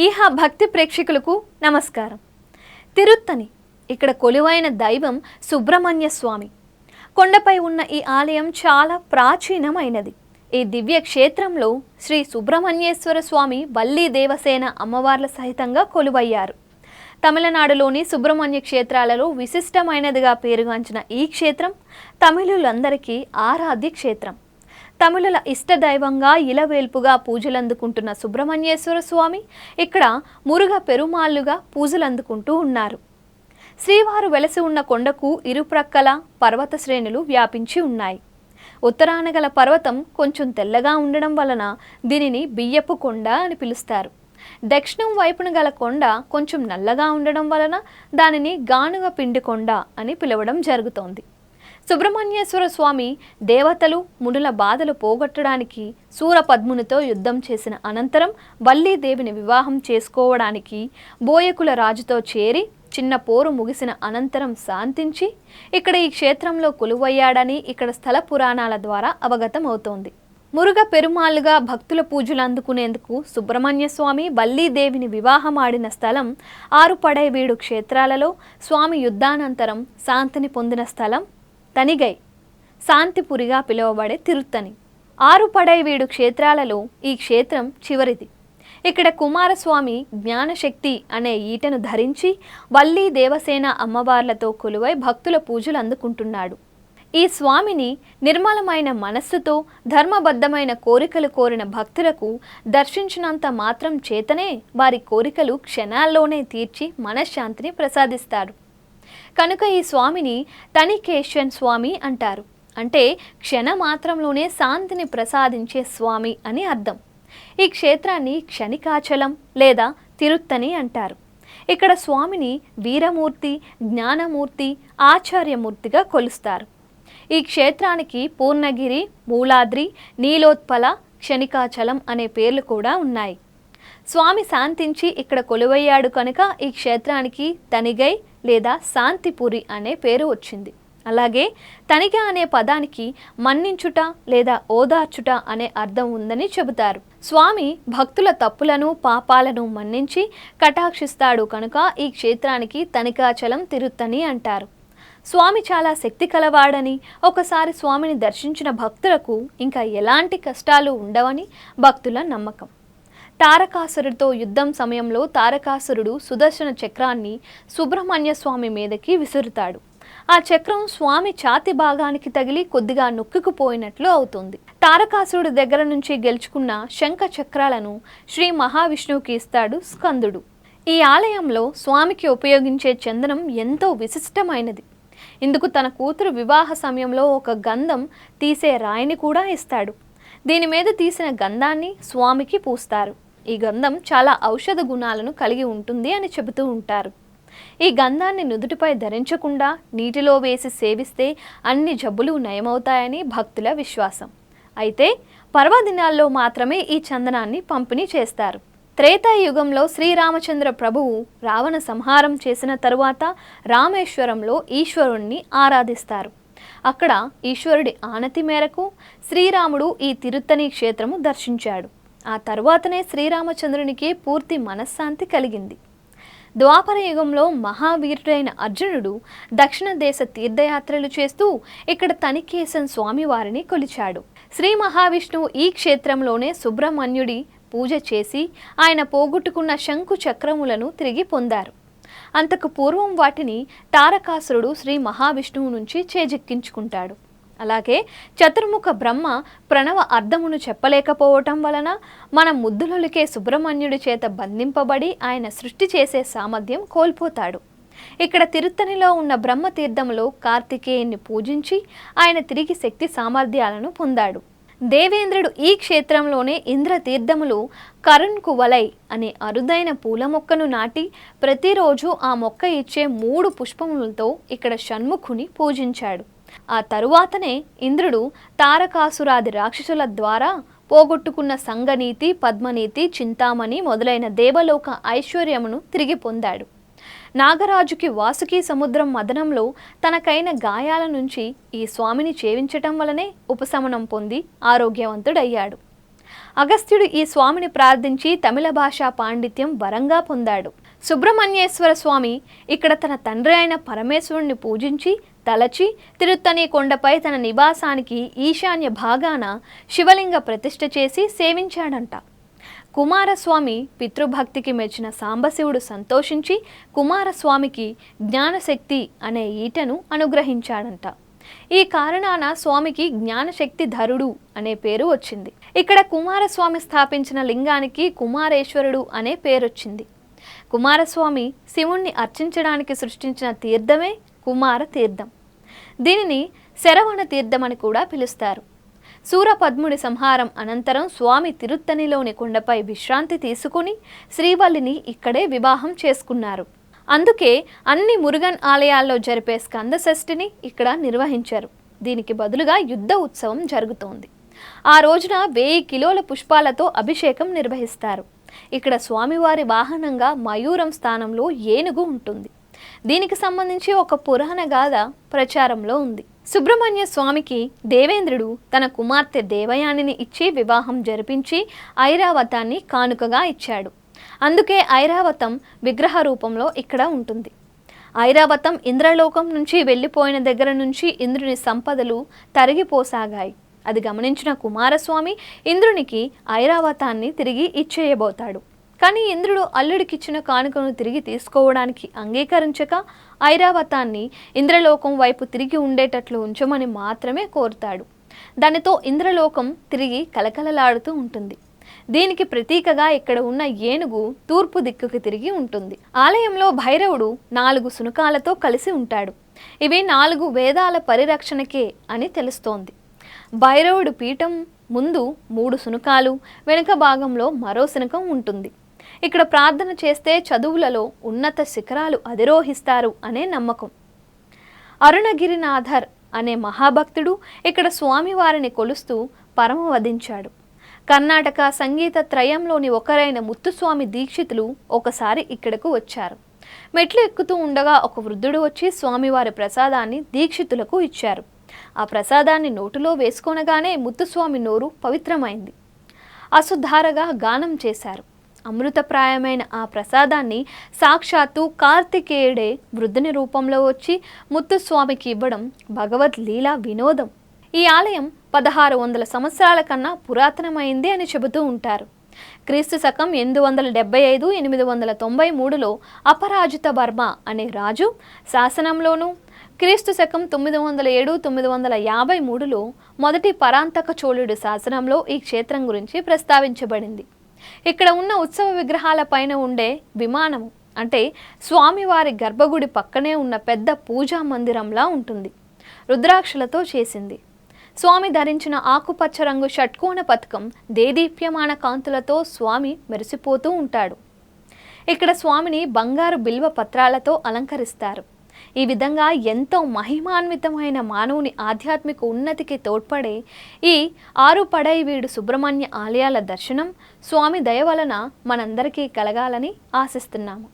ఈహా భక్తి ప్రేక్షకులకు నమస్కారం. తిరుత్తని ఇక్కడ కొలువైన దైవం సుబ్రహ్మణ్య స్వామి. కొండపై ఉన్న ఈ ఆలయం చాలా ప్రాచీనమైనది. ఈ దివ్య క్షేత్రంలో శ్రీ సుబ్రహ్మణ్యేశ్వర స్వామి వల్లీ దేవసేన అమ్మవార్ల సహితంగా కొలువయ్యారు. తమిళనాడులోని సుబ్రహ్మణ్య క్షేత్రాలలో విశిష్టమైనదిగా పేరుగాంచిన ఈ క్షేత్రం తమిళులందరికీ ఆరాధ్య క్షేత్రం. తమిళుల ఇష్టదైవంగా ఇలవేల్పుగా పూజలందుకుంటున్న సుబ్రహ్మణ్యేశ్వర స్వామి ఇక్కడ మురుగ పెరుమాళ్లుగా పూజలందుకుంటూ ఉన్నారు. శ్రీవారు వెలసి ఉన్న కొండకు ఇరుప్రక్కల పర్వత శ్రేణులు వ్యాపించి ఉన్నాయి. ఉత్తరాన గల పర్వతం కొంచెం తెల్లగా ఉండడం వలన దీనిని బియ్యపు కొండ అని పిలుస్తారు. దక్షిణం వైపున గల కొండ కొంచెం నల్లగా ఉండడం వలన దానిని గానుగ పిండి కొండ అని పిలవడం జరుగుతోంది. సుబ్రహ్మణ్యేశ్వర స్వామి దేవతలు మునుల బాధలు పోగొట్టడానికి సూరపద్మునితో యుద్ధం చేసిన అనంతరం వల్లీదేవిని వివాహం చేసుకోవడానికి బోయకుల రాజుతో చేరి చిన్న పోరు ముగిసిన అనంతరం శాంతించి ఇక్కడ ఈ క్షేత్రంలో కొలువయ్యాడని ఇక్కడ స్థల పురాణాల ద్వారా అవగతం అవుతోంది. మురుగ పెరుమాళ్లుగా భక్తుల పూజలు అందుకునేందుకు సుబ్రహ్మణ్య స్వామి వల్లీదేవిని వివాహమాడిన స్థలం ఆరుపడైవీడు క్షేత్రాలలో స్వామి యుద్ధానంతరం శాంతిని పొందిన స్థలం తనిగై, శాంతిపురిగా పిలువబడే తిరుత్తని. ఆరుపడైవీడు క్షేత్రాలలో ఈ క్షేత్రం చివరిది. ఇక్కడ కుమారస్వామి జ్ఞానశక్తి అనే ఈటను ధరించి వల్లీ దేవసేన అమ్మవార్లతో కొలువై భక్తుల పూజలు అందుకుంటున్నాడు. ఈ స్వామిని నిర్మలమైన మనస్సుతో ధర్మబద్ధమైన కోరికలు కోరిన భక్తులకు దర్శించినంత మాత్రం చేతనే వారి కోరికలు క్షణాల్లోనే తీర్చి మనశ్శాంతిని ప్రసాదిస్తాడు. కనుక ఈ స్వామిని తనికేశ్వన్ స్వామి అంటారు. అంటే క్షణమాత్రంలోనే శాంతిని ప్రసాదించే స్వామి అని అర్థం. ఈ క్షేత్రాన్ని క్షణికాచలం లేదా తిరుత్తని అంటారు. ఇక్కడ స్వామిని వీరమూర్తి, జ్ఞానమూర్తి, ఆచార్యమూర్తిగా కొలుస్తారు. ఈ క్షేత్రానికి పూర్ణగిరి, మూలాద్రి, నీలోత్పల, క్షణికాచలం అనే పేర్లు కూడా ఉన్నాయి. స్వామి శాంతించి ఇక్కడ కొలువయ్యాడు కనుక ఈ క్షేత్రానికి తనిగై లేదా శాంతిపురి అనే పేరు వచ్చింది. అలాగే తనిగ అనే పదానికి మన్నించుట లేదా ఓదార్చుట అనే అర్థం ఉందని చెబుతారు. స్వామి భక్తుల తప్పులను పాపాలను మన్నించి కటాక్షిస్తాడు కనుక ఈ క్షేత్రానికి తనికాచలం తిరుత్తని అంటారు. స్వామి చాలా శక్తి కలవాడని, ఒకసారి స్వామిని దర్శించిన భక్తులకు ఇంకా ఎలాంటి కష్టాలు ఉండవని భక్తుల నమ్మకం. తారకాసురుడితో యుద్ధం సమయంలో తారకాసురుడు సుదర్శన చక్రాన్ని సుబ్రహ్మణ్య స్వామి మీదకి విసురుతాడు. ఆ చక్రం స్వామి ఛాతి భాగానికి తగిలి కొద్దిగా నొక్కుకుపోయినట్లు అవుతుంది. తారకాసురుడి దగ్గర నుంచి గెలుచుకున్న శంఖ చక్రాలను శ్రీ మహావిష్ణువుకి ఇస్తాడు స్కందుడు. ఈ ఆలయంలో స్వామికి ఉపయోగించే చందనం ఎంతో విశిష్టమైనది. ఇందుకు తన కూతురు వివాహ సమయంలో ఒక గంధం తీసే రాయిని కూడా ఇస్తాడు. దీని మీద తీసిన గంధాన్ని స్వామికి పూస్తారు. ఈ గంధం చాలా ఔషధ గుణాలను కలిగి ఉంటుంది అని చెబుతూ ఉంటారు. ఈ గంధాన్ని నుదుటిపై ధరించకుండా నీటిలో వేసి సేవిస్తే అన్ని జబ్బులు నయమవుతాయని భక్తుల విశ్వాసం. అయితే పర్వదినాల్లో మాత్రమే ఈ చందనాన్ని పంపిణీ చేస్తారు. త్రేతాయుగంలో శ్రీరామచంద్ర ప్రభువు రావణ సంహారం చేసిన తరువాత రామేశ్వరంలో ఈశ్వరుణ్ణి ఆరాధిస్తారు. అక్కడ ఈశ్వరుడి ఆనతి మేరకు శ్రీరాముడు ఈ తిరుత్తని క్షేత్రము దర్శించాడు. ఆ తరువాతనే శ్రీరామచంద్రునికి పూర్తి మనశ్శాంతి కలిగింది. ద్వాపర యుగంలో మహావీరుడైన అర్జునుడు దక్షిణ దేశ తీర్థయాత్రలు చేస్తూ ఇక్కడ తనికేశన్ స్వామి వారిని కొలిచాడు. శ్రీ మహావిష్ణువు ఈ క్షేత్రంలోనే సుబ్రహ్మణ్యుడి పూజ చేసి ఆయన పోగొట్టుకున్న శంకు చక్రములను తిరిగి పొందారు. అంతకు పూర్వం వాటిని తారకాసురుడు శ్రీ మహావిష్ణువు నుంచి చేజిక్కించుకుంటాడు. అలాగే చతుర్ముఖ బ్రహ్మ ప్రణవ అర్థమును చెప్పలేకపోవటం వలన మన ముద్దులొలికే సుబ్రహ్మణ్యుడి చేత బంధింపబడి ఆయన సృష్టి చేసే సామర్థ్యం కోల్పోతాడు. ఇక్కడ తిరుత్తనిలో ఉన్న బ్రహ్మతీర్థములో కార్తికేయుని పూజించి ఆయన తిరిగి శక్తి సామర్థ్యాలను పొందాడు. దేవేంద్రుడు ఈ క్షేత్రంలోనే ఇంద్రతీర్థములో కరుణ్కు వలై అనే అరుదైన పూల మొక్కను నాటి ప్రతిరోజు ఆ మొక్క ఇచ్చే 3 పుష్పములతో ఇక్కడ షణ్ముఖుని పూజించాడు. ఆ తరువాతనే ఇంద్రుడు తారకాసురాది రాక్షసుల ద్వారా పోగొట్టుకున్న సంగనీతి, పద్మనీతి, చింతామణి మొదలైన దేవలోక ఐశ్వర్యమును తిరిగి పొందాడు. నాగరాజుకి వాసుకి సముద్రం మదనంలో తనకైన గాయాల నుంచి ఈ స్వామిని చేవించటం వలనే ఉపశమనం పొంది ఆరోగ్యవంతుడయ్యాడు. అగస్త్యుడు ఈ స్వామిని ప్రార్థించి తమిళ భాషా పాండిత్యం వరంగా పొందాడు. సుబ్రహ్మణ్యేశ్వర స్వామి ఇక్కడ తన తండ్రి అయిన పరమేశ్వరుణ్ణి పూజించి తలచి తిరుత్తని కొండపై తన నివాసానికి ఈశాన్య భాగాన శివలింగ ప్రతిష్ఠ చేసి సేవించాడంట. కుమారస్వామి పితృభక్తికి మెచ్చిన సాంబశివుడు సంతోషించి కుమారస్వామికి జ్ఞానశక్తి అనే ఈటను అనుగ్రహించాడంట. ఈ కారణాన స్వామికి జ్ఞానశక్తి ధరుడు అనే పేరు వచ్చింది. ఇక్కడ కుమారస్వామి స్థాపించిన లింగానికి కుమారేశ్వరుడు అనే పేరొచ్చింది. కుమారస్వామి శివుణ్ణి అర్చించడానికి సృష్టించిన తీర్థమే కుమార తీర్థం. దీనిని శరవణ తీర్థం అని కూడా పిలుస్తారు. సూరపద్ముడి సంహారం అనంతరం స్వామి తిరుత్తనిలోని కొండపై విశ్రాంతి తీసుకుని శ్రీవల్లిని ఇక్కడే వివాహం చేసుకున్నారు. అందుకే అన్ని మురుగన్ ఆలయాల్లో జరిపే స్కంద షష్ఠిని ఇక్కడ నిర్వహించారు. దీనికి బదులుగా యుద్ధ ఉత్సవం జరుగుతోంది. ఆ రోజున 1000 కిలోల పుష్పాలతో అభిషేకం నిర్వహిస్తారు. ఇక్కడ స్వామివారి వాహనంగా మయూరం స్థానంలో ఏనుగు ఉంటుంది. దీనికి సంబంధించి ఒక పురాణ గాథ ప్రచారంలో ఉంది. సుబ్రహ్మణ్య స్వామికి దేవేంద్రుడు తన కుమార్తె దేవయానిని ఇచ్చి వివాహం జరిపించి ఐరావతాన్ని కానుకగా ఇచ్చాడు. అందుకే ఐరావతం విగ్రహ రూపంలో ఇక్కడ ఉంటుంది. ఐరావతం ఇంద్రలోకం నుంచి వెళ్ళిపోయిన దగ్గర నుంచి ఇంద్రుని సంపదలు తరిగిపోసాగాయి. అది గమనించిన కుమారస్వామి ఇంద్రునికి ఐరావతాన్ని తిరిగి ఇచ్చేయబోతాడు. కానీ ఇంద్రుడు అల్లుడికిచ్చిన కానుకను తిరిగి తీసుకోవడానికి అంగీకరించక ఐరావతాన్ని ఇంద్రలోకం వైపు తిరిగి ఉండేటట్లు ఉంచమని మాత్రమే కోరుతాడు. దానితో ఇంద్రలోకం తిరిగి కలకలలాడుతూ ఉంటుంది. దీనికి ప్రతీకగా ఇక్కడ ఉన్న ఏనుగు తూర్పు దిక్కుకి తిరిగి ఉంటుంది. ఆలయంలో భైరవుడు 4 శునకాలతో కలిసి ఉంటాడు. ఇవి 4 వేదాల పరిరక్షణకే అని తెలుస్తోంది. భైరవుడు పీఠం ముందు 3 శునకాలు, వెనుక భాగంలో మరో శునకం ఉంటుంది. ఇక్కడ ప్రార్థన చేస్తే చదువులలో ఉన్నత శిఖరాలు అధిరోహిస్తారు అనే నమ్మకం. అరుణగిరినాథర్ అనే మహాభక్తుడు ఇక్కడ స్వామివారిని కొలుస్తూ పరమవదించాడు. కర్ణాటక సంగీత త్రయంలోని ఒకరైన ముత్తుస్వామి దీక్షితులు ఒకసారి ఇక్కడకు వచ్చారు. మెట్లు ఎక్కుతూ ఉండగా ఒక వృద్ధుడు వచ్చి స్వామివారి ప్రసాదాన్ని దీక్షితులకు ఇచ్చారు. ఆ ప్రసాదాన్ని నోటులో వేసుకొనగానే ముత్తుస్వామి నోరు పవిత్రమైంది. అసుధారగా గానం చేశారు. అమృతప్రాయమైన ఆ ప్రసాదాన్ని సాక్షాత్తు కార్తికేయుడే వృద్ధుని రూపంలో వచ్చి ముత్తుస్వామికి ఇవ్వడం భగవద్ లీలా వినోదం. ఈ ఆలయం 1600 సంవత్సరాల కన్నా పురాతనమైంది అని చెబుతూ ఉంటారు. క్రీస్తు శకం 875-893లో అపరాజిత వర్మ అనే రాజు శాసనంలోనూ, క్రీస్తు శకం 907-953లో మొదటి పరాంతక చోళుడి శాసనంలో ఈ క్షేత్రం గురించి ప్రస్తావించబడింది. ఇక్కడ ఉన్న ఉత్సవ విగ్రహాల పైన ఉండే విమానము అంటే స్వామివారి గర్భగుడి పక్కనే ఉన్న పెద్ద పూజా మందిరంలా ఉంటుంది. రుద్రాక్షలతో చేసింది. స్వామి ధరించిన ఆకుపచ్చ రంగు షట్కోణ పథకం దేదీప్యమాన కాంతులతో స్వామి మెరిసిపోతూ ఉంటాడు. ఇక్కడ స్వామిని బంగారు బిల్వ పత్రాలతో అలంకరిస్తారు. ఈ విధంగా ఎంతో మహిమాన్వితమైన మానవుని ఆధ్యాత్మిక ఉన్నతికి తోడ్పడే ఈ ఆరుపడైవీడు సుబ్రహ్మణ్య ఆలయాల దర్శనం స్వామి దయ వలన మనందరికీ కలగాలని ఆశిస్తున్నాము.